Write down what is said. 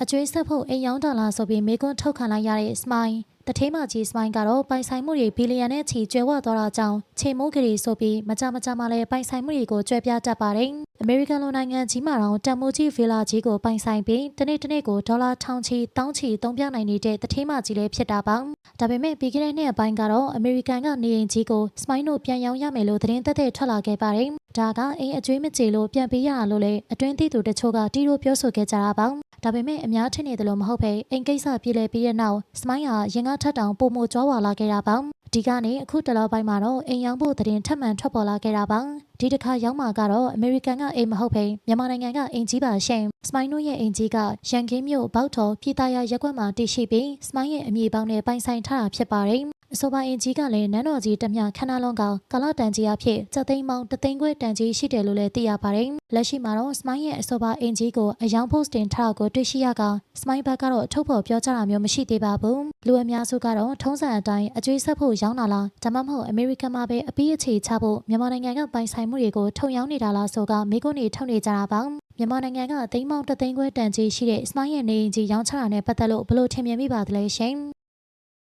အကျွေးဆက်ဖို့အိမ်ရောင်းဒေါ်လာဆိုပြီးမေကွန်းထုတ်ခံလိုက်ရတဲ့စမိုင်းတထေးမကြီးစမိုင်းကတော့ပိုင်ဆိုင်မှုတွေဘီလီယံနဲ့ချီကျွဲဝသွားတာကြောင့်ချေမိုးကလေးဆိုပြီးမကြမှလည်းပိုင်ဆိုင်မှုတွေကိုကျွဲပြတတ်ပါတယ်။အမေရိကန်လိုနိုင်ငံကြီးမှာတော့တန်မိုးကြီးဗီလာကြီးကိုပိုင်ဆိုင်ပြီးတနေ့ကိုဒေါ်လာထောင်ချီတောင်းချီသုံးပြနိုင်နေတဲ့တထေးမကြီးလည်းဖြစ်တာပါ။ဒါပေမဲ့ပြီးခဲ့တဲ့နှစ်အပိုင်းကတော့အမေရိကန်ကနေအိမ်ကြီးကိုစမိုင်းတို့ပြန်ရောင်းရမယ်လို့သတင်းသက်ထွက်လာခဲ့ပါတယ်။ဒါကအိမ်အကျွေးမကြေလို့ပြန်ပေးရလို့လေအတွင်းသီးသူတချို့ကတီးလို့ပြောဆိုခဲ့ကြတာပါ။ဒါပေမဲ့အများထင်နေတယ်လို့မဟုတ်ပဲအိမ်ကိစ္စပြည်လဲပြီးတဲ့နောက်စမိုင်းဟာရင်ကထက်တောင်ပုံမကြွားဝါလာခဲ့တာပါဒီကနေအခုတလောက်ပိုင်းမှာတော့အိမ်ရောင်းဖို့သတင်းထပ်မံထွက်ပေါ်လာခဲ့တာပါဒီတစ်ခါရောင်းမှာကတော့အမေရိကန်ကအိမ်မဟုတ်ပဲမြန်မာနိုင်ငံကအိမ်ကြီးပါရှင်စမိုင်းတို့ရဲ့အိမ်ကြီးကရန်ကင်းမြို့ဘောက်တော်ပြည်သားရရက်ကွက်မှာတည်ရှိပြီးစမိုင်းရဲ့အမည်ပေါင်းနဲ့ပိုင်ဆိုင်ထားတာဖြစ်ပါတယ်အဆိုပါအင်ကြီးကလည်းနန်းတော်ကြီးတမျှခဏလုံးကကာလတန်ကြီးအဖြစ်စက်သိန်းပေါင်းတသိန်းခွဲတန်ကြီးရှိတယ်လို့လည်းသိရပါတယ်။လက်ရှိမှာတော့စမိုင်းရဲ့အဆိုပါအင်ကြီးကိုအယောင် post တင်ထားတာကိုတွေ့ရှိရကစမိုင်းဘက်ကတော့အထုပ်ဖော်ပြောကြတာမျိုးမရှိသေးပါဘူး။လူအများစုကတော့ထုံးစံအတိုင်းအကျွေးဆက်ဖို့ရောင်းတာလားဒါမှမဟုတ်အမေရိကန်မှာပဲအပြီးအခြေချဖို့မြန်မာနိုင်ငံကပိုင်ဆိုင်မှုတွေကိုထုံရောင်းနေတာလားဆိုကမိကုန်းတွေထုတ်နေကြတာပါ။မြန်မာနိုင်ငံကသိန်းပေါင်းတသိန်းခွဲတန်ကြီးရှိတဲ့စမိုင်းရဲ့နေအိမ်ကြီးရောင်းချတာနဲ့ပတ်သက်လို့ဘယ်လိုထင်မြင်မိပါသလဲရှင်။